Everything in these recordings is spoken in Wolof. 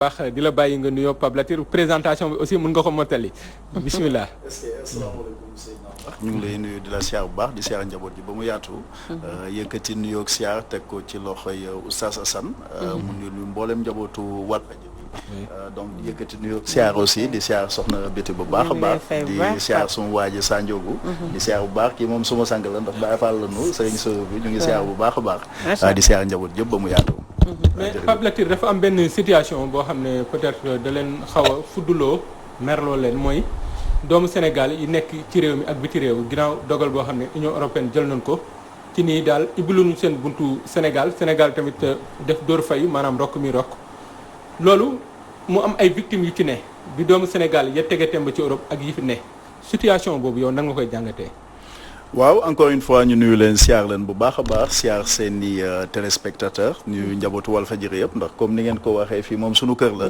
baax di la bàyyi nga nuyoo Pape Latir présentation bi aussi mën nga ko mottali bismillah. asalaamaaleykum Seydina ñu ngi lay nuyu di la siyaar bu baax di siyaar njaboot ji ba mu yaatu. yëkkati nuyoo ak siyaar teg ko ci loxoy Oustaz Assane. mu nuyu mboolem njabootu Walfadjri bi. donc di yëkkati nuyoo ak siyaar aussi di siyaar soxna Béti bu baax a baax. di siyaar suma waaji Sanjogu. di siyaar bu baax kii moom suma sang la ndax Baye Fall la nu sëriñ Sow bi ñu ngi siyaar bu baax a baax. di siyaar njaboot yëpp ba mu yaatu. mais Pape Latir dafa am benn situation boo xam ne peut-être da leen xaw a fudduloo merloo leen mooy doomu Sénégal yi nekk ci réew mi ak biti réew ginnaaw dogal boo xam ne Union européenne jël nañ ko ci nii daal ibbiluñu seen buntu Sénégal tamit def dóor fayu maanaam rokk mi rokk loolu mu am ay victimes yu ci ne bi doomu Sénégal ya tege temb ci Europe ak yi fi ne situation boobu yow nan nga koy jàngatee. waaw encore une fois ñu nuyu leen siyaar leen bu baax a baax siyaar seen i téléspectateur nuyu njabootu Walfadjri yëpp ndax comme ni ngeen ko waxee fii moom sunu kër la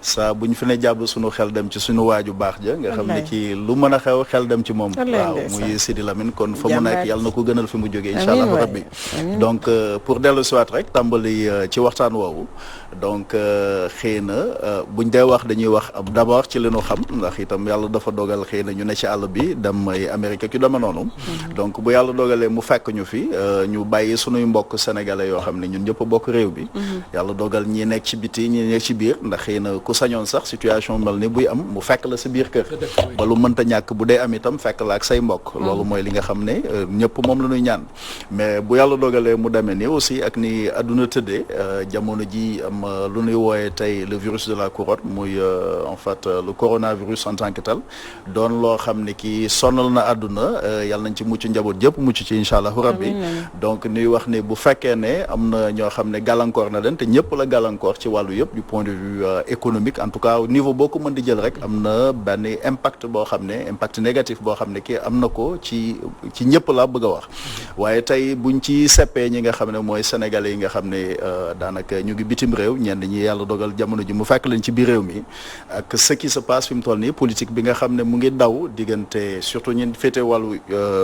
saa bu ñu fi ne jàbb sunu xel dem ci sunu waaju baax ja nga xam ne kii lu mën a xew xel dem ci moom waaw muy Sidi Lamine kon fa mu nekk yàlla na ko gënal fi mu jógee incha allah rabbi donc pour dellu siwaat rek tàmbali ci waxtaan woowu donc xëy na buñ dee wax dañuy wax d'abord ci li nu xam ndax itam yàlla dafa dogal xëy na ñu ne ci àll bi dem ay Amérique ak yu dama noonu donc bu yàlla dogalee mu fekk ñu fi ñu bàyyi sunuy mbokk sénégalais yoo xam ne ñun ñëpp bokk réew bi yàlla dogal ñi nekk ci biti ñi nekk ci biir ndax xëy na ku sañoon sax situation mel ni buy am mu fekk la sa biir kër ba lu mënta ñàkk bu dee am itam fekk la ak say mbokk loolu mooy li nga xam ne ñëpp moom la ñuy ñaan mais bu yàlla dogalee mu demee ni aussi ak ni adduna tëddee jamono ji am lu ñuy wooyee tey le virus de la couronne muy en fait le coronavirus en tant que tel doon loo xam ne ki sonal na adduna yàlla nañ ci mucc njaboot yëpp mucc ci incha allahu rabbi donc ñuy wax ne bu fekkee ne am na ñoo xam ne gàllankoor na leen te ñëpp la gàllankoor ci wàllu yëpp du point de vue économique en tout cas niveau boo ko mën di jël rek am na benn impact boo xam ne impact négatif boo xam ne kii am na ko ci ñëpp la bëgg a wax waaye tey buñ ci seppee ñi nga xam ne mooy sénégalais yi nga xam ne daanaka ñu ngi bitim réew ñenn ñi yàlla dogal jamono ji mu fekk leen ci biir réew mi ak ce qui se passe fi mu toll nii politique bi nga xam ne mu ngi daw diggante surtout ñi féete wàllu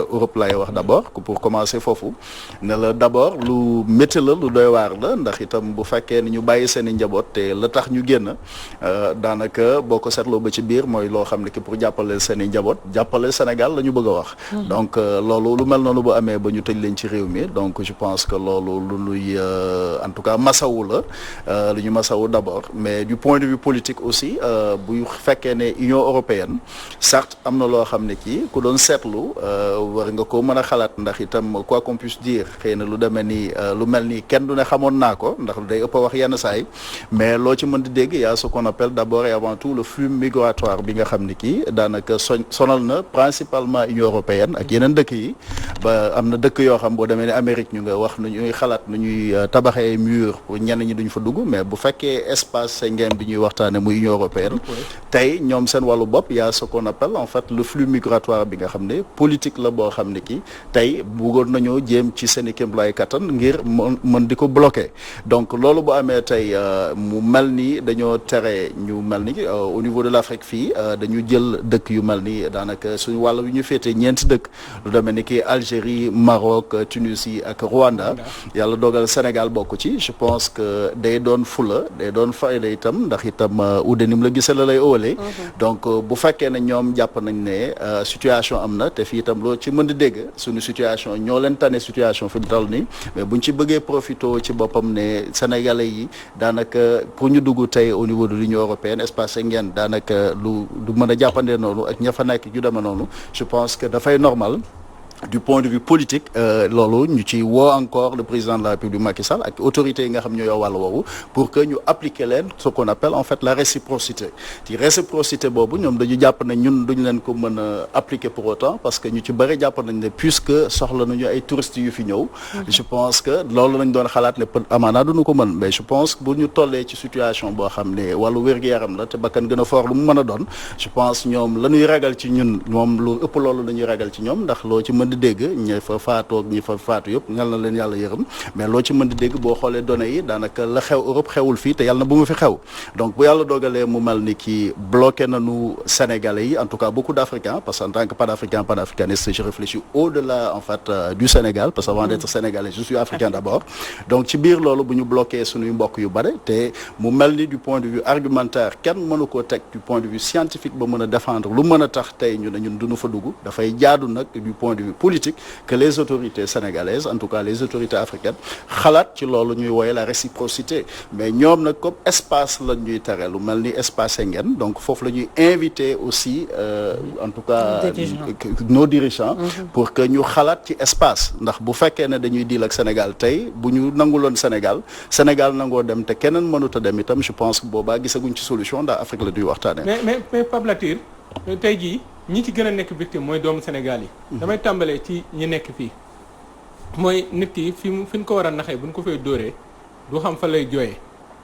Europe laay wax d'abord pour commencer foofu ne la d'abord lu métti la lu doy waar la ndax itam bu fekkee ni ñu bàyyi seen i njaboot te la tax ñu génn daanaka boo ko seetloo ba ci biir mooy loo xam ne ki pour jàppale seen i njaboot jàppale Sénégal la ñu bëgg a wax donc loolu lu mel noonu bu amee ba ñu tëj leen ci réew mi donc je pense que loolu lu nuy en tout cas masawu la lu ñu masawu d'abord mais du point de vue politique aussi bu fekkee ne Union européenne certes am na loo xam ne kii ku doon seetlu war nga ko mën a xalaat ndax itam quoi qu'on puisse dire xëy na lu demee ni lu mel ni kenn du ne xamoon naa ko ndax day ëpp a wax yenn saay mais loo ci mën di dégg y a ce qu'on appelle d'abord et avant tout le flux migratoire bi nga xam ni kii daanaka sonal na principalement Union européenne ak yeneen dëkk yi ba am na dëkk yoo xam boo demee ne Amérique ñu nga wax nu ñuy xalaat nu ñuy tabaxee mur pour ñenn ñi duñ fa dugg mais bu fekkee espace Schengen bi ñuy waxtaane muy Union européenne tey ñoom seen wàllu bopp y a ce qu'on appelle en fait le flux migratoire bi nga xam ne politique la boo xam ne kii tey bëggoon nañoo jéem ci seen i kéemtalaay kattan ngir mën di ko bloquer donc loolu bu amee tey mu mel ni dañoo tere ñu mel ni au niveau de l'Afrique fii dañu jël dëkk yu mel ni daanaka suñu wàll yu ñu féetee ñeenti dëkk lu demee ni ki Algérie Maroc Tunisie ak Rwanda yàlla dogal Sénégal bokk ci je pense que day doon fula day doon fayda itam ndax itam ude ni mu la gisee la lay ëwalee donc bu fekkee ne ñoom jàpp nañ ne situation am na te fii itam loo ci mën di dégg suñu situation ñoo leen tane situation fi mu toll nii mais buñ ci bëggee profité ci boppam ne sénégalais yi daanaka pour ñu dugg tey au niveau de l'Union européenne espace Schengen daanaka lu mën a jàppandee noonu ak ña fa nekk yu deme noonu je pense que dafay normal du point de vue politique loolu ñu ci woo encore le président de la République Macky Sall ak autorités yi nga xam ñoo yor wàllu woowu pour que ñu appliquer leen ce qu'on appelle en fait la réciprocité ci réciprocité boobu ñoom dañu jàpp ne ñun duñ leen ko mën a appliquer pour autant parce que ñu ci bëri jàpp nañ ne puisque soxla nañu ay touristes yu fi ñëw je pense que loolu lañ doon xalaat ne peut amaana duñu ko mën mais je pense que bu ñu tollee ci situation boo xam ne wàllu wér-gu-yaram la te bakkan gën a fort lu mu mën a doon je pense ñoom la ñuy ragal ci ñun moom lu ëpp loolu la ñuy ragal ci ñoom ndax loo ci mën mën di dégg ñi fa faatoog ñi fa faatu yëpp ñal na leen yàlla yërëm mais loo ci mën di dégg boo xoolee données yi daanaka la xew Europe xewul fii te yàlla na bu mu fi xew donc bu yàlla dogalee mu mel ni ki bloqué nañu Sénégalais yi en tout cas beaucoup d'Africains parce que en tant que panafricaniste je réfléchis au-delà en fait du Sénégal parce que avant d'être sénégalais je suis africain d'abord donc ci biir loolu bu ñu bloqué suñuy mbokk yu bare te mu mel ni du point de vue argumentaire kenn mënu koo teg du point de vue scientifique ba mën a défendre lu mën a tax tey ñu ne ñun duñu fa dugg dafay jaadu nag du point de vue politique que les autorités sénégalaises en tout cas les autorités africaines xalaat ci loolu ñuy wooye la réciprocité mais ñoom nag comme espace la ñuy tere lu mel ni espace Schengen donc foofu la ñuy inviter aussi en tout cas nos dirigeants pour que ñu xalaat ci espace ndax bu fekkee ne dañuy deal ak Sénégal tey bu ñu nanguloon Sénégal nangoo dem te keneen mënut a dem itam je pense que boobaa gisaguñ ci solution ndax Afrique la duy waxtaane mais Pape Latir tey jii ñi ci gën a nekk victime mooy doomu Sénégal yi damay tàmbalee ci ñi nekk fii mooy nit ki fi ñu ko war a naxee bu ñu ko fay dóoree du xam fa lay jooyee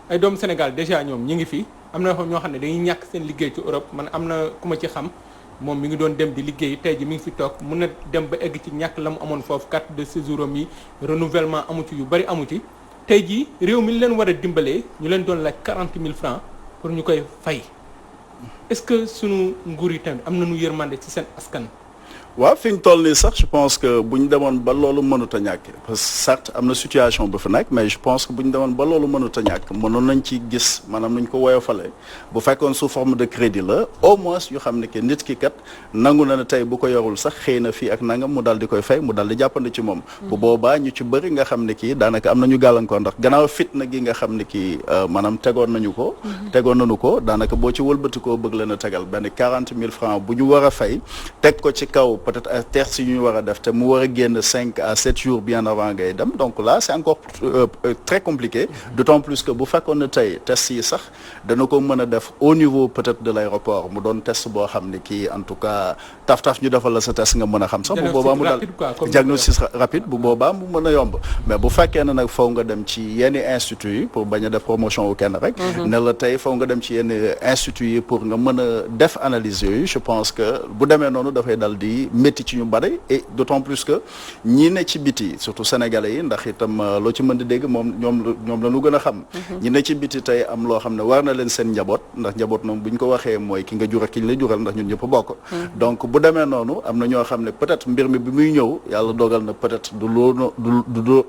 ay doomu Sénégal déjà ñoom ñi ngi fi am na ñoo xam ne dañuy ñàkk seen liggéey ci Europe man am na ku ma ci xam moom mi ngi doon dem di liggéey tey ji mi ngi fi toog mun na dem ba egg ci ñàkk la mu amoon foofu carte de séjour am yi renouvellement amu ci yu bari amu ci tey jii réew mi leen war a dimbalee ñu leen doon laaj 40 000 francs pour ñu koy fay est-ce que sunu nguur yi tamit am nañu yërmande ci seen askan. waaw fi ñu toll nii sax je pense que bu ñu demoon ba loolu mënut a ñàkk parce que certes am na situation bu fi nekk mais je pense que bu ñu demoon ba loolu mënut a ñàkk mënoon nañ ci gis maanaam nuñ ko woyofalee bu fekkoon sous forme de crédit la au moins yu xam ne que nit ki kat nangu na ne tey bu ko yorul sax xëy na fii ak nangam mu daal di koy fay mu daal di jàppandi ci moom. bu boobaa ñu ci bëri nga xam ne kii daanaka am nañu gàllankoor ndax gannaaw fitna gi nga xam ne kii maanaam tegoon nañu ko. tegoon nañu ko daanaka boo ci wëlbatikoo bëgg leen a tegal benn 40 000 francs bu ñu war a fay teg ko ci kaw. peut-être ay tests yu ñu war a def te mu war a génn 5 à 7 jours bien avant ngay dem donc là c'est encore très compliqué d'autant plus que bu fekkoon ne tey tests yi sax dana ko mën a def au niveau peut-être de l'aéroport mu doon test boo xam ne kii en tout cas taf-taf ñu defal la sa test nga mën a xam sax bu boobaa mu daal diagnostic rapide bu boobaa mu mën a yomb mais bu fekkee ne nag faw nga dem ci yenn instituts yi pour bañ a def promotion wu kenn rek ne la tey faw nga dem ci yenn instituts yi pour nga mën a def analyse yooyu je pense que bu demee noonu dafay dal di métti ci ñu bari et d'autant plus que ñi ne ci biti surtout sénégalais yi ndax itam loo ci mën di dégg ñoom la ñu gën a xam ñi ne ci biti tey am loo xam ne war na leen seen njaboot ndax njaboot moom bu ñu ko waxee mooy ki nga jur ak ki ñu la jural ndax ñun ñëpp bokk donc bu demee noonu am na ñoo xam ne peut-être mbir mi bi muy ñëw yàlla dogal na peut-être du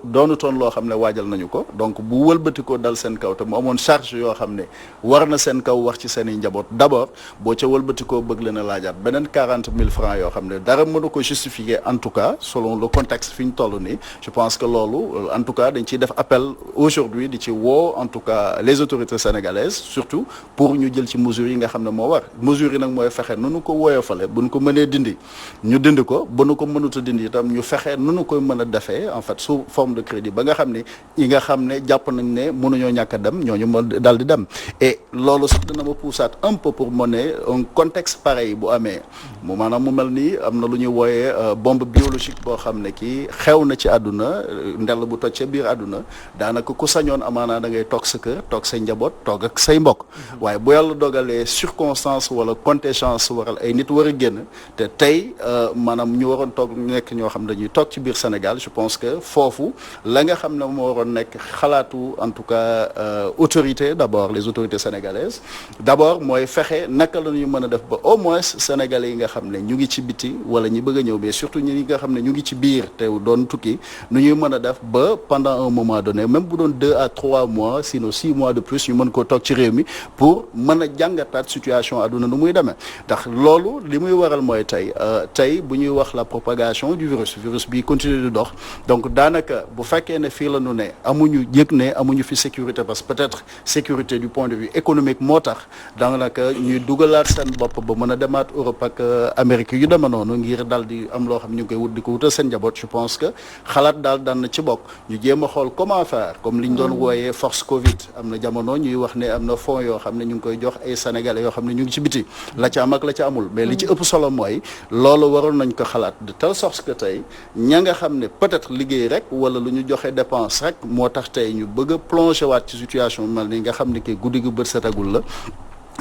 doonutoon loo xam ne waajal nañu ko donc bu wëlbati ko dal seen kaw te mu amoon charge yoo xam ne war na seen kaw wax ci seen i njaboot d'abord boo ca wëlbati koo bëgg leen a laajaat beneen 40 000 francs yoo xam ne dara mënu ko justifier en tout cas selon le contexte fi ñu toll nii je pense que loolu en tout cas dañ ciy def appel aujourd'hui di ci woo en tout cas les autorités sénégalaises surtout pour ñu jël ci mesures yi nga xam ne moo war mesures yi nag mooy fexe nu nu ko woyofale bu nu ko mënee dindi ñu dindi ko bu nu ko mënut a dindi itam ñu fexe nu nu koy mën a defee en fait sous forme de crédit ba nga xam ne yi nga xam ne jàpp nañ ne mënuñoo ñàkk a dem ñooñu ma daal di dem et loolu sax dina ma poussaat un peu pour mener un contexte pareil bu amee mu maanaam mu mel nii am na lu ñuy wooyee bombe biologique boo xam ne kii xew na ci àdduna ndel bu toj ca biir àdduna daanaka ku sañoon amaanaa da ngay toog sa kër toog say njaboot toog ak say mbokk waaye bu yàlla dogalee circonstance wala contingence waral ay nit war a génn te tey maanaam ñu waroon toog nekk ñoo xam ne dañuy toog ci biir Sénégal je pense que foofu la nga xam ne moo waroon nekk xalaatu en tout cas autorité d'abord les autorités sénégalaises d'abord mooy fexe naka la ñu mën a def ba au moins sénégalais yi nga xam ne ñu ngi ci biti wala ñi bëgg a ñëw mais surtout ñi nga xam ne ñu ngi ci biir te doon tukki nu ñuy mën a def ba pendant un moment donné même bu doon 2 à 3 mois sinon 6 mois de plus ñu mën koo toog ci réew mi pour mën a jàngataat situation àdduna nu muy demee ndax loolu li muy waral mooy tey bu ñuy wax la propagation du virus bi continue di dox donc daanaka bu fekkee ne fii la ñu ne amuñu yëg ne amuñu fi sécurité parce que peut-être sécurité du point de vue économique moo tax daanaka ñuy dugalaat seen bopp ba mën a demaat Europe ak Amérique yu dema noonu ngir dal di am loo xam ñu ngi koy wut di ko wutal seen njaboot je pense que xalaat daal daan na ci bokk ñu jéem a xool comment faire comme li ñu doon wooyee force Covid am na jamono ñuy wax ne am na fonds yoo xam ne ñu ngi koy jox ay sénégalais yoo xam ne ñu ngi ci biti la ca am ak la ca amul mais li ci ëpp solo mooy loolu waroon nañ ko xalaat de telle sorte que tey ña nga xam ne peut-être liggéey rek wala lu ñu joxe dépense rek moo tax tey ñu bëgg a plonger waat ci situation mel ni nga xam ne kii guddi gu bët setagul la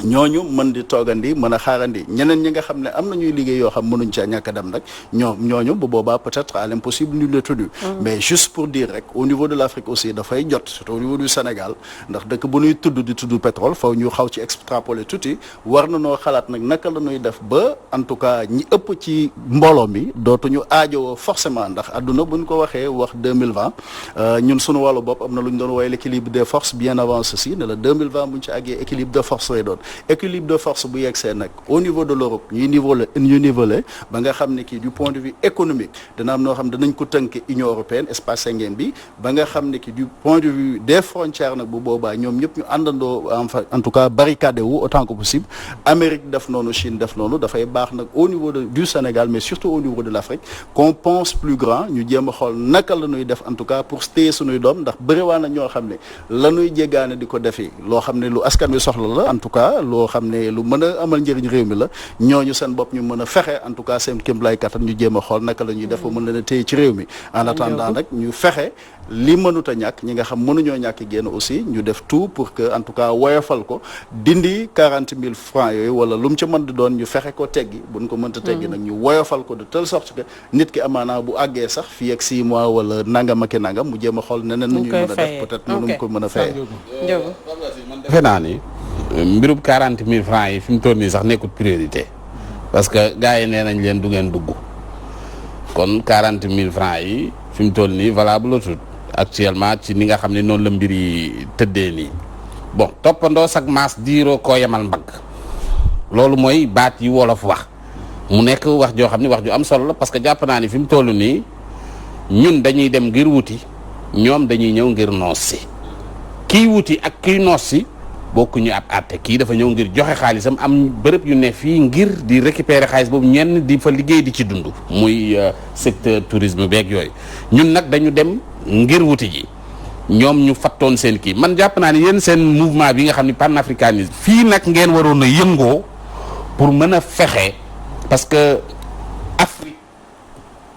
ñooñu mën di toogandi mën a xaarandi ñeneen ñi nga xam ne am na ñuy liggéey yoo xam mënuñ caa ñàkk a dem nag ñooñu bu boobaa peut-être à l'impossible nul n'est tenu. Mais juste pour dire rek au niveau de l'Afrique aussi dafay jot surtout au niveau du Sénégal ndax dëkk bu ñuy tudd di tudd pétrole faw ñu xaw ci extrapoler tuuti war na noo xalaat nag naka la ñuy def ba en tout cas ñi ëpp ci mbooloo mi dootuñu aajowoo forcément ndax adduna bu ñu ko waxee wax 2020 ñun sunu wàllu bopp am na lu ñu doon woowee l'équilibre des forces bien avant ceci ne la 2020 bu ñu ci àggee équilibre de force lay doon. Équilibre de force bu yegsee nag au niveau de l'Europe ñuy niveler ba nga xam ne kii du point de vue économique dana am noo xam danañ ko tënk Union européenne espace Schengen bi ba nga xam ne kii du point de vue des frontières nag bu boobaa ñoom ñëpp ñu àndandoo en tout cas barricadé wu autant que possible Amérique def noonu Chine def noonu dafay baax nag au niveau du Sénégal mais surtout au niveau de l'Afrique qu'on pense plus grand ñu jéem a xool naka la ñuy def en tout cas pour téye suñuy doom ndax bëriwaa na ñoo xam ne la ñuy jéggaane di ko defi loo xam ne lu askan wi soxla la en tout cas loo xam ne lu mën a amal njëriñ réew mi la ñooñu seen bopp ñu mën a fexe en tout cas seen kéemtalaay kattan ñu jéem a xool naka la ñuy def ba mën leen a téye ci réew mi en attendant nag ñu fexe li mënut a ñàkk ñi nga xam mënuñoo ñàkk génn aussi ñu def tout pour que en tout cas woyofal ko dindi 40 000 francs yooyu wala lu mu ci mën di doon ñu fexe ko teggi buñ ko mënta teggi nag ñu woyofal ko de telle sorte que nit ki amaanaa bu àggee sax fii ak 6 mois wala nangam ak nangam mu jéem a xool neneen nu ñuy mën a def peut-être mënu ko mën a fayee defe naa ni mbirub 40 000 francs yi fi mu toll nii sax nekkul priorité parce que gars yi nee nañ leen du ngeen dugg kon 40 000 francs yi fi mu toll nii valable tout actuellement ci ni nga xam ne noonu la mbir yi tëddee nii bon toppandoo sag maas diiroo koo yemal mbagg loolu mooy baat yi wolof wax mu nekk wax joo xam ne wax ju am solo la parce que jàpp naa ni fi mu toll nii ñun dañuy dem ngir wuti ñoom dañuy ñëw ngir noos si kii wuti ak kii noos si bokkuñu ab àtte kii dafa ñëw ngir joxe xaalisam am bërëb yu ne fii ngir di récupérer xaalis boobu ñenn di fa liggéey di ci dund muy secteur tourisme beeg yooyu ñun nag dañu dem ngir wuti ji ñoom ñu fattoon seen kii man jàpp naa ne yéen seen mouvement bi nga xam ne panafricanisme fii nag ngeen waroon a yëngoo pour mën a fexe parce que Afrique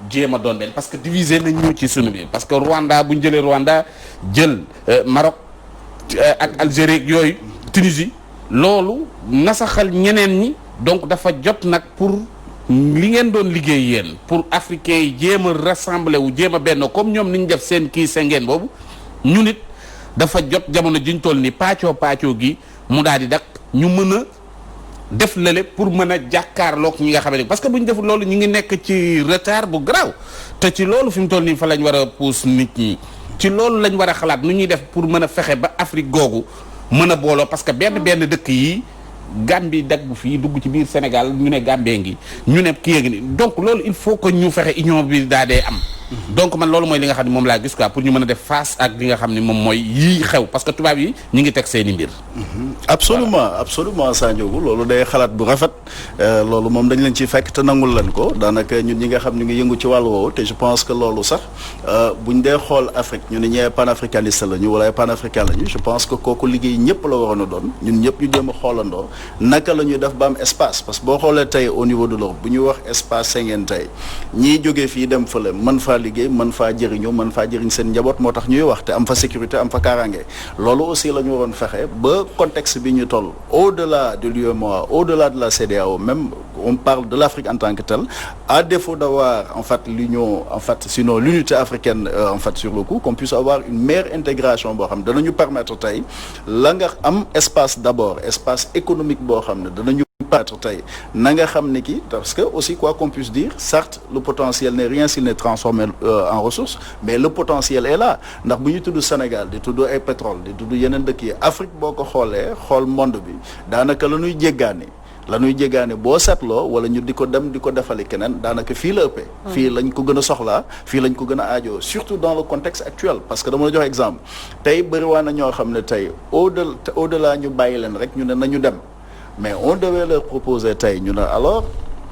jéem a doon benn parce que diviser nañ ñu ci sunu biir parce que Rwanda bu ñu jëlee Rwanda jël Maroc ak Algérie yooyu Tunisie loolu nasaxal ñeneen ñi donc dafa jot nag pour li ngeen doon liggéey yéen pour africains yi jéem a rassembler wu jéem a benn comme ñoom ni ñu def seen kii sengeen boobu ñu nit dafa jot jamono jiñ toll ni paccoo gi mu daal di dak ñu mën a def lële pour mën a jàkkaarloog ñi nga xam ne parce que bu ñu deful loolu ñu ngi nekk ci retard bu garaaw te ci loolu fi mu toll nii fa lañ war a pousse nit ñi ci loolu lañ war a xalaat nu ñuy def pour mën a fexe ba Afrique googu mën a booloo parce que benn dëkk yi Gambie dagg fii dugg ci biir Sénégal ñu ne Gambie ngi ñu ne kii ngi donc loolu il faut que ñu fexe union bi daa dee am. donc man loolu mooy li nga xam ne moom laa gis quoi pour ñu mën a def face ak li nga xam ne moom mooy yii xew parce que tubaab yi ñu ngi teg seeni mbir. absolument Sandiogou loolu day xalaat bu rafet loolu moom dañ leen ciy fekk te nangul leen ko daanaka ñun ñi nga xam ñu ngi yëngu ci wàllu woowu te je pense que loolu sax buñ dee xool Afrique ñu ne ñee panafricaniste la ñu wala ay panafricain la ñu je pense que kooku liggéey ñëpp la waroon a doon ñun ñëpp ñu jéem a xoolandoo naka la ñuy def ba am espace parce que boo xoolee tey au niveau de l'Europe bu ñuy wax espace Schengen tey ñiy jógee fii dem fële mën faa liggéey mën faa jëriñu mën faa jëriñ seen njaboot moo tax ñuy wax te am fa sécurité am fa kaaraange loolu aussi la ñu waroon fexe ba contexte bi ñu toll au-delà de l'UEMOA au-delà de la CEDEAO même on parle de l'Afrique en tant que telle à défaut d'avoir en fait l'union en fait sinon l'unité africaine en fait sur le coup qu'on puisse avoir une meilleure intégration boo xam ne danañu permettre tey la nga am espace d'abord espace économique boo xam ne danañu permettre tey na nga xam ne ki parce que aussi quoi qu'on puisse dire certes le potentiel n'est rien s'il n'est transformé en ressources mais le potentiel est là ndax bu ñu tudd Sénégal di tudd ay pétrole di tudd yeneen dëkk yi Afrique boo ko xoolee xool monde bi daanaka la ñuy jéggaane boo seetloo wala ñu di ko dem di ko defali keneen daanaka fii la ëppee fii lañ ko gën a soxlaa fii lañ ko gën a aajoo surtout dans le contexte actuel parce que dama la jox exemple tey bëriwaa na ñoo xam ne tey au-delà ñu bàyyi leen rek ñu ne nañu dem mais on devait leur proposer tey ñu ne alors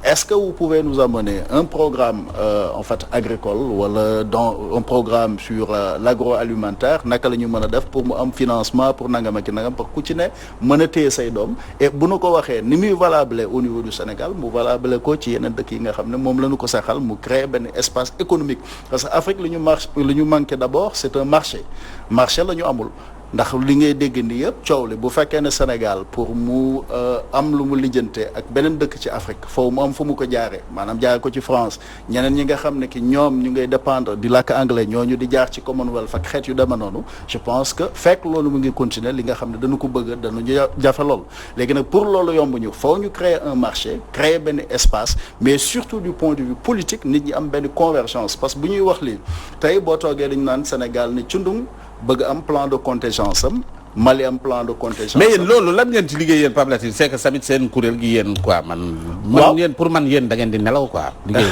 est-ce que vous pouvez nous amener un programme en fait agricole wala dans un programme sur l'agroalimentaire naka la ñu mën a def pour mu am financement pour nangam ak nangam pour ku ci ne mën a téye say doom et bu nu ko waxee ni muy valable au niveau du Sénégal mu valable ko ci yeneen dëkk yi nga xam ne moom la ñu ko saxal mu créer benn espace économique parce que Afrique lu ñu manqué d'abord c'est un marché la ñu amul ndax li ngay dégg ni yëpp coow li bu fekkee ne Sénégal pour mu am lu mu lijjante ak beneen dëkk ci Afrique foofu mu am fu mu ko jaaree maanaam jaaree ko ci France ñeneen ñi nga xam ne ki ñoom ñu ngay dépendre di làkk anglais ñooñu di jaar ci Commonwealth ak xeet yu deme noonu je pense que fekk loolu mu ngi continuer li nga xam ne dañu ko bëgg dañu jafe lool léegi nag pour loolu yomb ñu foo ñu créer un marché créer benn espace mais surtout du point de vue politique nit ñi am benn convergence parce que bu ñuy wax lii tey boo toogee dañu naan Sénégal ne cundung bëgg am plan de contingence am Mali am plan de contingence mais yéen loolu lan ngeen ci liggéey yéen Pape Latir c'est que tamit seen kuréel gi yéen quoi man yéen pour man yéen da ngeen di nelaw quoi liggéey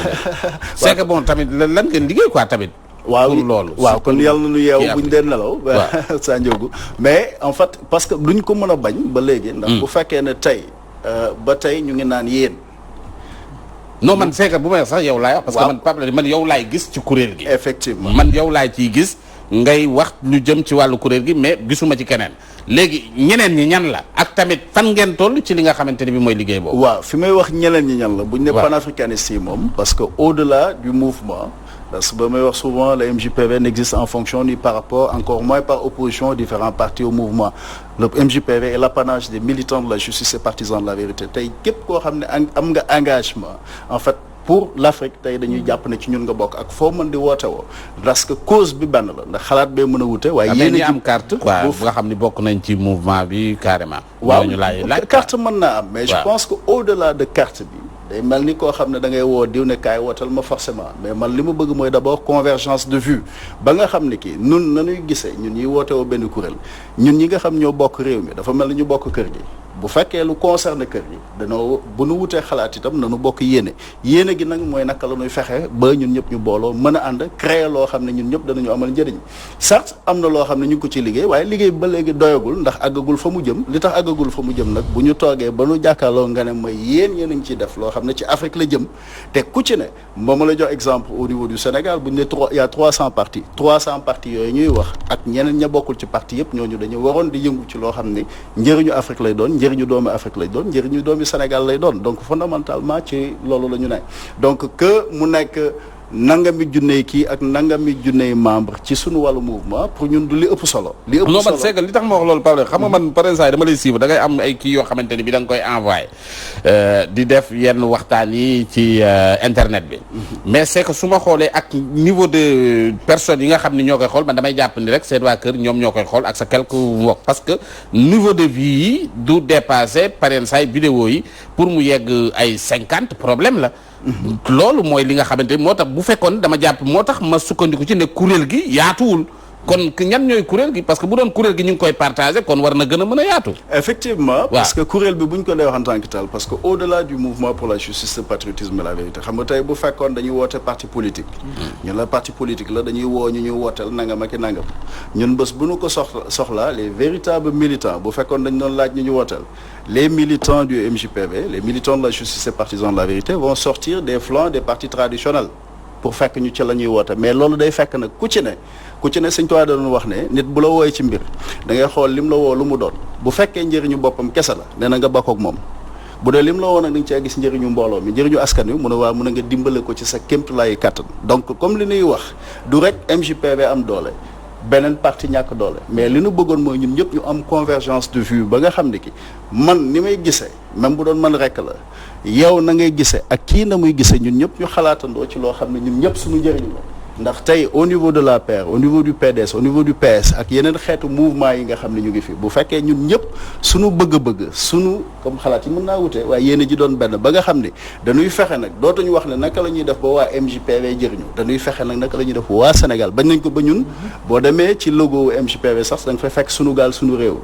c'est que bon tamit lan ngeen liggéey quoi tamit waaw loolu waaw kon yàlla na nu yeewu bu ñu dee nelaw saa njóogu mais en fait parce que duñ ko mën a bañ ba léegi ndax bu fekkee ne tey ba tey ñu ngi naan yéen non man c'est que bu may wax sax yow laay wax parce que man Pape Latir man yow laay gis ci kuréel gi effectivement man yow laay ciy gis ngay wax lu jëm ci wàllu kuréel gi mais gisuma ci keneen léegi ñeneen ñi ñan la ak tamit fan ngeen toll ci li nga xamante ne bi mooy liggéey boobu. waaw fi may wax ñeneen ñi ñan la bu ñu ne panafricaniste yi moom parce que au-delà du mouvement parce que ba may wax souvent le MJPV n'existe en fonction ni par rapport encore moins par opposition aux différents partis au mouvement le MJPV est l'apanage des militants de la justice et partisans de la vérité tey képp koo xam ne am nga engagement en fait pour l'Afrique tey dañuy jàpp ne ci ñun nga bokk ak foo mën di woote woo parce que cause bi benn la ndax xalaat bee mën a wute waaye yéen a am carte quoi bu nga xam ni bokk nañ ci mouvement bi carrément waaw ñu laay laaj carte mën naa am mais je pense que au-delà de carte bi day mel ni koo xam ne da ngay woo diw ne kaay wootal ma forcément mais man li ma bëgg mooy d'abord convergence de vue ba nga xam ne kii nun nañuy gisee ñun ñuy woote woo benn kuréel ñun ñi nga xam ñoo bokk réew mi dafa mel ni ñu bokk kër gi bu fekkee lu concerne kër gi danoo bu nu wutee xalaat itam nanu bokk yéene gi nag mooy naka la ñuy fexe ba ñun ñëpp ñu booloo mën a ànd créer loo xam ne ñun ñëpp danañu amal njëriñ certes am na loo xam ne ñu ngi ko ci liggéey waaye liggéey bi ba léegi doyagul ndax àggagul fa mu jëm li tax àggagul fa mu jëm nag bu ñu toogee ba nu jàkkaarloo nga ne mooy yéen a ngi ciy def loo xam ne ci Afrique la jëm te ku ci ne ba ma la jox exemple au niveau du Sénégal bu ñu ne il y a 300 partis yooyu ñuy wax ak ñeneen ña bokkul ci parti yëpp ñooñu dañu waroon di yëngu ci loo xam ne njëriñu Afrique lay doon njëriñu doomi Afrique lay doon njëriñu doomi Sénégal lay doon donc fondamentalement ci loolu la ñu ne donc que mu nekk nangami junney kii ak nangami junney membre ci suñu wàllu mouvement pour ñun du li ëpp solo li ëpp solo non man c'est que li tax ma wax loolu Pape xam nga man par exemple dama lay suivre da ngay am ay kii yoo xamante ni bi da nga koy envoyé di def yenn waxtaan yi ci internet bi mais c'est que su ma xoolee ak niveau de personnes yi nga xam ni ñoo koy xool man damay jàpp ni rek seen waa kër ñoom ñoo koy xool ak sa quelques mbokk parce que niveau de vie yi du dépasser par exemple say vidéo yi pour mu yegg ay 50 problème la loolu mooy li nga xamante moo tax bu fekkoon dama jàpp moo tax ma sukkandiku ci ne kuréel gi yaatuwul kon ñan ñooy kuréel gi parce que bu doon kuréel gi ñu ngi koy partager kon war na gën a mën a yaatu. effectivement parce que kuréel bi bu ñu ko dee wax en tant que tel parce que au-delà du mouvement pour la justice le patriotisme et la vérité xam nga tey bu fekkoon dañuy woote parti politique ñun la parti politique la dañuy woo ñu ñuy wooteel nangam ak i nangam ñun bés bu ñu ko soxla les véritables militants bu fekkoon dañ doon laaj ñu ñu wooteel les militants du MJPV les militants de la justice et partisans de la vérité vont sortir des flancs des partis traditionnels pour fekk ñu ci la ñuy woote mais loolu day fekk nag ku ci ne Sëñ Tuubaa doon wax ne nit bu la wooyee ci mbir da ngay xool lim la woo lu mu doon bu fekkee njëriñu boppam kese la nee na nga bokk ak moom bu dee lim la woo nag da nga cee gis njëriñu mbooloo mi njëriñu askan wi mun a nga dimbale ko ci sa kéemtulaayu kàttan donc comme li ñuy wax du rek MJPV am doole beneen parti ñàkk doole mais li nu bëggoon mooy ñun ñëpp ñu am convergence de vue ba nga xam ne ki man ni may gisee même bu doon man rek la yow na ngay gisee ak kii na muy gisee ñun ñëpp ñu xalaatandoo ci loo xam ne ñun ñëpp suñu njëriñ la ndax tey au niveau de l'APR au niveau du PDS au niveau du PS ak yeneen xeetu mouvement yi nga xam ne ñu ngi fi bu fekkee ñun ñëpp suñu bëgg-bëgg suñu comme xalaat yi mën naa wute waaye yéen ji doon benn ba nga xam ne dañuy fexe nag dootuñu wax ne naka la ñuy def ba waa MJPV jëriñu dañuy fexe nag naka la ñuy def waa Sénégal bañ nañ ko ba ñun boo demee ci logo MJPV sax da nga fay fekk suñu gaal suñu réew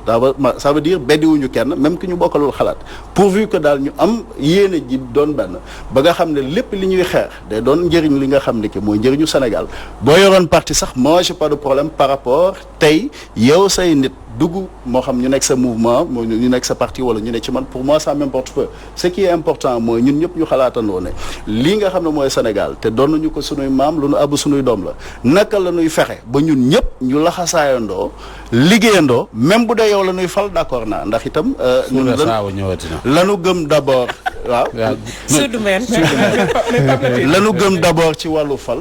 ça veut dire beddiwuñu kenn même ki ñu bokkalul xalaat pourvu que daal ñu am yéene ji doon benn ba nga xam ne lépp li ñuy xeex day doon njëriñ li nga xam ne ki mooy njëriñu Sénégal boo yoroon parti sax moi j'ai pas de problème par rapport tey yow say nit dugg moo xam ñu nekk sa mouvement moo ñu nekk sa parti wala ñu ne ci man pour moi ça m'importe peu ce qui est important mooy ñun ñëpp ñu xalaatandoo ne lii nga xam ne mooy Sénégal te doon nañu ko sunuy maam lu nu àbb sunuy doom la naka la ñuy fexe ba ñun ñëpp ñu laxasaayandoo liggéeyandoo même bu dee yow la ñuy fal d'accord naa ndax itam lanu gëm d'abord waaw. lanu gëm d'abord ci wàllu fal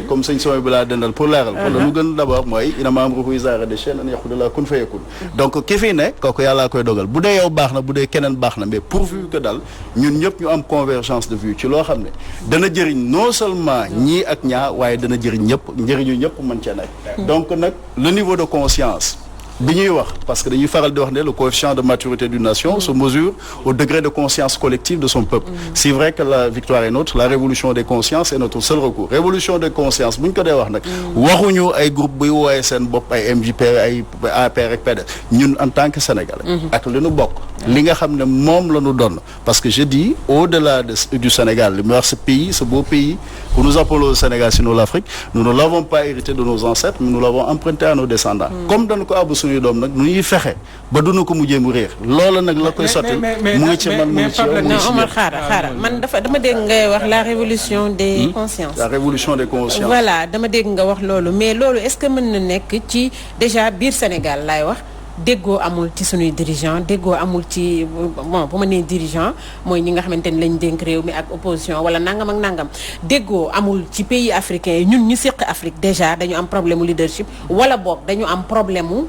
comme sëñ Sow bi laa dendal pour leeral ko lanu gën d'abord mooy inama amruhu izaa araada shay'an an yaqula lahu kun fayakun donc ki fi ne kooku yàllaa koy dogal bu dee yow baax na bu dee keneen baax na mais pourvu que daal ñun ñëpp ñu am convergence de vue ci loo xam ne dana jëriñ non seulement ñii ak ñaa waaye dana jëriñ ñëpp njëriñu ñëpp mën cee nekk donc nag le niveau de conscience bi ñuy wax parce que dañuy faral di wax ne le coefficient de maturité d'une nation se mesure au degré de conscience collective de son peuple c'est vrai que la victoire est nôtre la révolution des consciences est notre seul recours révolution des consciences bu ñu ko dee wax nag waxuñu ay groupe buy wooyee seen bopp ay MJP ay APR ak PDS ñun en tant que Sénégalais ak li nu bokk li nga xam ne moom la ñu doon parce que je dis au-delà du Sénégal li mu wax ce pays ce beau pays que nous appelons le Sénégal sinon l'Afrique nous ne l'avons pas hérité de nos ancêtres mais nous l'avons emprunté à nos descendants comme dañu ko àbb suñuy doom nag nu ñuy fexe ba duñu ko mujjee mu réer loola nag la koy sotti mu ngi ci man mu ngi ci yow non Omar xaaral man dama dégg ngay wax la révolution des consciences la révolution des consciences voilà dama dégg nga wax loolu mais loolu est-ce que mën na nekk ci déjà biir Sénégal laay wax déggoo amul ci suñuy dirigeant déggoo amul ci bon bu ma nee dirigeant mooy ñi nga xamante ni lañ dénk réew mi ak opposition wala nangam ak nangam déggoo amul ci pays africains yi ñun ñu séq Afrique déjà dañu am problème mu leadership wala boog dañu am problème mu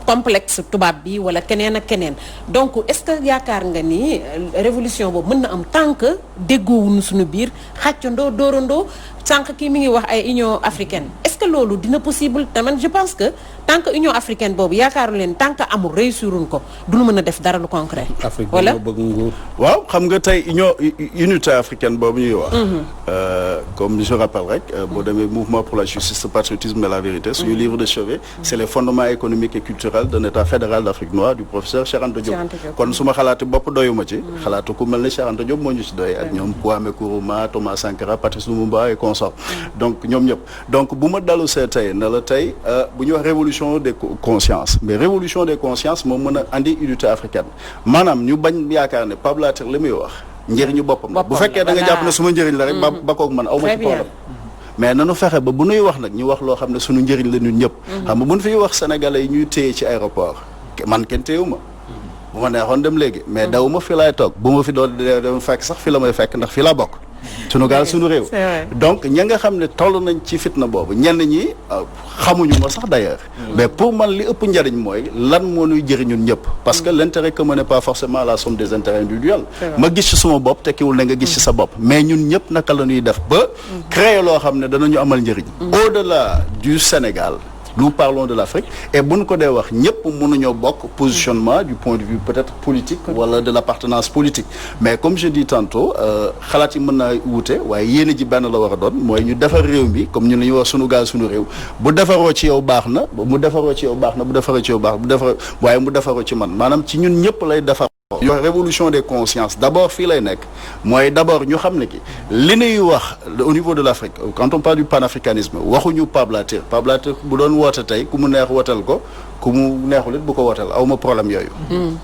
complexe tubaab bi wala keneen ak keneen donc est-ce que yaakaar nga ni révolution boobu mën na am tant que déggoowuñu suñu biir xàccandoo dóorandoo sànq kii mi ngi wax ay Union africaine est-ce que loolu dina possible tamit je pense que tant que Union africaine boobu yaakaaru leen tant que amul réussiruñ ko duñu mën a def dara lu concret. wala bëgg nguur. waaw xam nga tey unité africaine boobu ñuy wax. comme je rappelle rek boo demee mouvement pour la justice le patriotisme et la vérité suñu livre de chevet c'est les fondements économiques et culturels d'un état fédéral d'Afrique noire du professeur Cheikh Anta Diop. kon su ma xalaati bopp doyuma ci. xalaatu ku mel ne Cheikh Anta Diop moo ñu ci doy ak ñoom Kwame Nkrumah Thomas Sankara Patrice Lumumba et consorts donc ñoom ñëpp donc bu ma dalu see tey ne la tey bu ñuy wax révolution des consciences mais révolution des consciences moom mën a andi unité africaine maanaam ñu bañ yaakaar ne Pape Latir li muy wax njëriñu boppam la bu fekkee da nga jàpp ne suma njëriñ la rek ba koog man aw ma ci problème mais nanu fexe ba bu nuy wax nag ñu wax loo xam ne suñu njëriñ la ñun ñëpp xam nga bu ñu fiy wax sénégalais yi ñuy téye ci aéroport man kenn téyewu ma bu ma neexoon dem léegi mais daw ma fi laay toog bu ma fi doon dem fekk sax fi la may fekk ndax fi laa bokk sunu gaal sunu réew donc ña nga xam ne toll nañ ci fitna boobu ñenn ñi xamuñu ma sax d'ailleurs mais pour man li ëpp njariñ mooy lan moo ñuy jëriñ ñun ñëpp parce que l'intérêt commun n'est pas forcément la somme des intérêts individuels ma gis ci suma bopp tekkiwul ne nga gis ci sa bopp mais ñun ñëpp naka la ñuy def ba créer loo xam ne danañu amal njëriñ au-delà du Sénégal nous parlons de l'Afrique et bu ñu ko dee wax ñëpp mënuñoo bokk positionnement du point de vue peut-être politique wala de l'appartenance politique mais comme je dis tantôt xalaat yi mën naa wuute waaye yéene ji benn la war a doon mooy ñu defar réew mi comme ñu la ñuy wax sunu gaal sunu réew bu defaroo ci yow baax na mu defaroo ci yow baax na bu defaroo ci yow baax bu defar waaye mu defaroo ci man maanaam ci ñun ñëpp lay defar yo révolution des consciences d'abord fii lay nekk mooy d'abord ñu xam ne ki li ñuy wax au niveau de l'Afrique quand on parle du panafricanisme waxuñu Pape Latir bu doon woote tey ku mu neex wooteel ko ku mu neexul it bu ko wooteel aw ma problème yooyu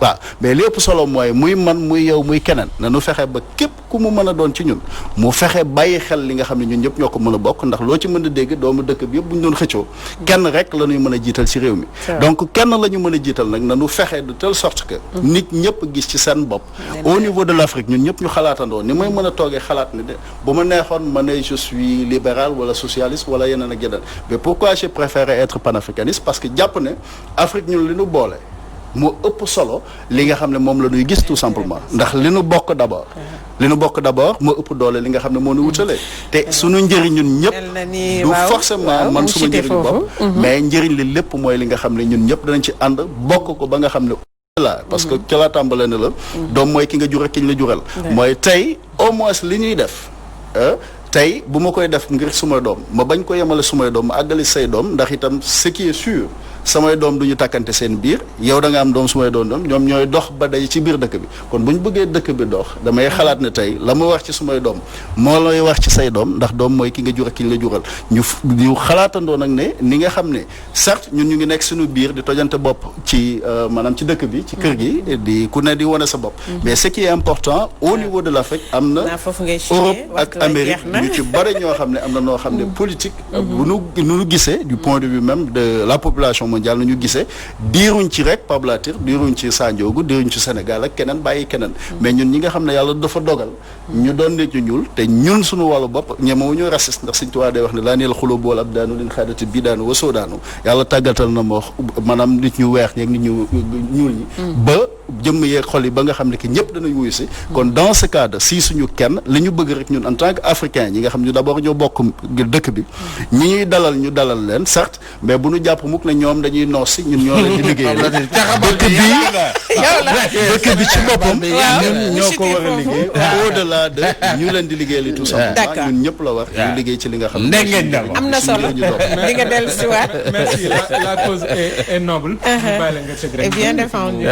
waaw mais li ëpp solo mooy muy man muy yow muy keneen na nu fexe ba képp ku mu mën a doon ci ñun mu fexe bàyyi xel li nga xam ne ñun ñëpp ñoo ko mën a bokk ndax loo ci mën a dégg doomu dëkk bi yëpp bu ñu doon xëccoo kenn rek la ñuy mën a jiital ci réew mi donc kenn la ñu mën a jiital nag na nu fexe de telle sorte que nit ñëpp gis ci seen bopp au niveau de l'Afrique ñun ñëpp ñu xalaatandoo ni may mën a toogee xalaat ni de bu ma neexoon ma ne je suis libéral wala socialiste wala yeneen ak yeneen mais pourquoi j'ai préféré être panafricaniste parce que jàpp ne Afrique ñun li nu boole moo ëpp solo li nga xam ne moom la ñuy gis tout simplement ndax li nu bokk d'abord moo ëpp doole li nga xam ne moo nu wutalee te suñu njëriñ ñun ñëpp du forcément man suma njëriñ bopp mais njëriñ li lépp mooy li nga xam ne ñun ñëpp danañ ci ànd bokk ko ba nga xam ne parce que ca la tàmbale ne la doom mooy ki nga jur ak ki ñu la jural mooy tey au moins li ñuy def tey bu ma koy def ngir sumay doom ma bañ ko yemale sumay doom ma àggali say doom ndax itam ce qui est sûr samay doom du ñu takkante seen biir yow da nga am doom su may doom ñoom ñooy dox ba day ci biir dëkk bi kon bu ñu bëggee dëkk bi dox damay xalaat ne tey la ma wax ci sumay doom moo lay wax ci say doom ndax doom mooy ki nga jur ak ki ñu la jural ñu xalaatandoo nag ne ni nga xam ne certes ñun ñu ngi nekk suñu biir di tojante bopp ci maanaam ci dëkk bi ci kër gi di ku ne di wane sa bopp mais ce qui est important au niveau de l'Afrique am na Europe ak Amérique ñu ci bari ñoo xam ne am na noo xam ne politique bu nu gisee du point de vue même de la population mondiale nu ñu gisee diiruñ ci rek Pape Latir diiruñ ci Sandiogou diiruñ ci Sénégal ak keneen bàyyi keneen mais ñun ñi nga xam ne yàlla dafa dogal ñu doon nit ñu ñuul te ñun suñu wàllu bopp ñemewuñu raciste ndax Sëñ Tuubaa day wax ne laa neel xuloo bool ab daanu lin xaadati bii daanu wasoo daanu yàlla tàggatal na ma maanaam nit ñu weex ñeeg nit ñu ñuul ñi ba jëmm yeeg xol yi ba nga xam ne que ñëpp danañ wuyu si kon dans ce cadre si suñu kenn li ñu bëgg rek ñun en tant que africain ñi nga xam ne d'abord ñoo bokk dëkk bi ñi ñuy dalal ñu dalal leen certes mais bu ñu jàpp mukk ne ñoom dañuy noos si ñun ñoo leen di liggéey dëkk bi ci boppam ñun ñoo ko war a liggéey au-delà de ñu leen di liggéey li tout simplement ñun ñëpp la war ñu liggéey ci li nga xam ne am na solo di nga dellu si waat merci la cause est noble et bien défendu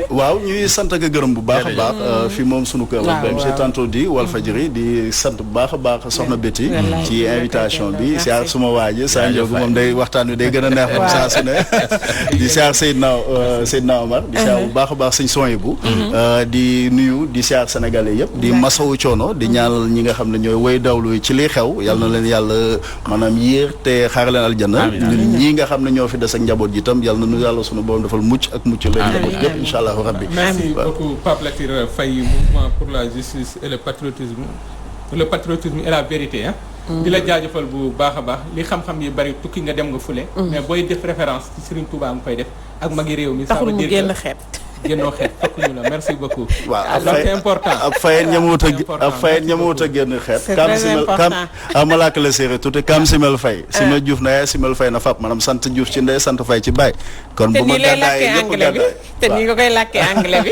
waaw ñuy sant ak gërëm bu baax a baax fi moom sunu kër la comme j'ai tantôt dit Walfadjri di sant bu baax a baax soxna Betty ci invitation bi siyaar suma waaji Sandiogou moom day waxtaan wi day gën a neex moom saa su ne di siyaar Seydina Omar di siyaar bu baax a baax sëñ Sohibou di nuyu di siyaar sénégalais yëpp di masawu coono di ñaanal ñi nga xam ne ñooy woy dawlu ci lii xew yàlla na leen yàlla maanaam yéer te xaar leen aljanna ñun ñii nga xam ne ñoo fi des ak njaboot ji itam yàlla na nu yàlla sunu borom defal mucc ak mucc leen njaboot yëpp incha allah rabbi merci beaucoup Pape Latir Faye mouvement pour la justice et le patriotisme et la vérité di la jaajëfal bu baax a baax li xam-xam yi bari tukki nga dem nga fule mais booy def référence ci Serigne Touba nga koy def ak magi réew mi ça veut dire génn xeet génnoo xeet fokk ñu la merci beaucoup waaw c'est important ab fayeen ñamawut a génn xeet kam malaaka la séeréer tuuti kam simel fay simel Diouf na simel fay na fap maanaam sant Diouf ci ndey sant fay ci baay kon bu ma gàddaay yëpp gàddaay te nii nga koy làkkee anglais bi